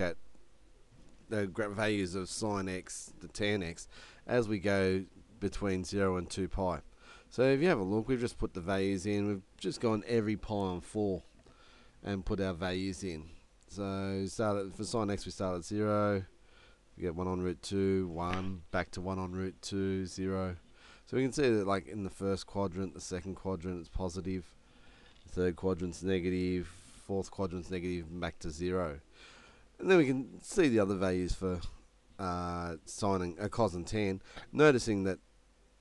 at the values of sine x, the tan x, as we go between 0 and 2 pi. So if you have a look, we've just put the values in. We've just gone every pi on 4 and put our values in. So for sine x, we start at 0. We get 1 on root 2, 1, back to 1 on root 2, 0. So we can see that like in the first quadrant, the second quadrant it's positive, the third quadrant's negative, fourth quadrant's negative, and back to 0. And then we can see the other values for sine and cos and tan, noticing that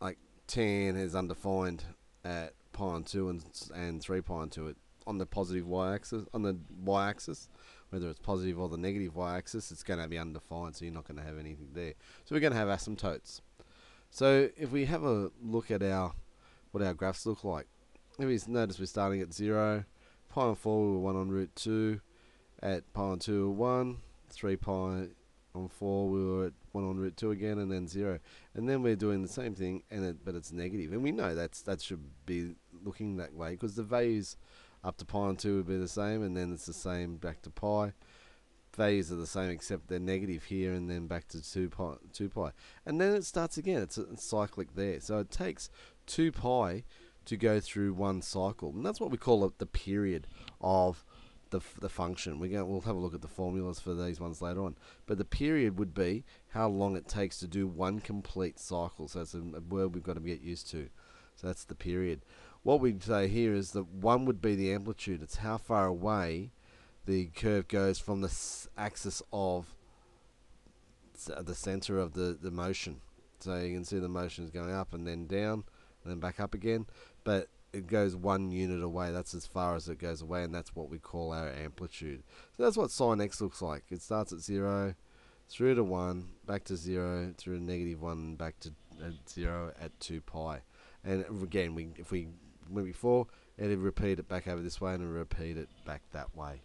like tan is undefined at pi on 2 and 3 pi on 2 on the positive y-axis, whether it's positive or the negative y-axis, it's going to be undefined, so you're not going to have anything there. So we're going to have asymptotes. So if we have a look at what our graphs look like, if we notice we're starting at 0, pi on 4 we were 1 on root 2, at pi on 2 we were 1, 3 pi on 4 we were at 1 on root 2 again, and then 0. And then we're doing the same thing, but it's negative. And we know that should be looking that way, because the values up to pi on 2 would be the same, and then it's the same back to pi. Values are the same except they're negative here, and then back to 2 pi. And then it starts again. It's cyclic there. So it takes 2 pi to go through one cycle. And that's what we call the period of the function. We'll have a look at the formulas for these ones later on. But the period would be how long it takes to do one complete cycle. So it's a word we've got to get used to. So that's the period. What we'd say here is that 1 would be the amplitude. It's how far away the curve goes from the axis of the center of the motion. So you can see the motion is going up and then down and then back up again. But it goes 1 unit away. That's as far as it goes away, and that's what we call our amplitude. So that's what sine x looks like. It starts at 0, through to 1, back to 0, through to negative 1, back to 0 at 2 pi. And again, if we went before, it'd repeat it back over this way and repeat it back that way.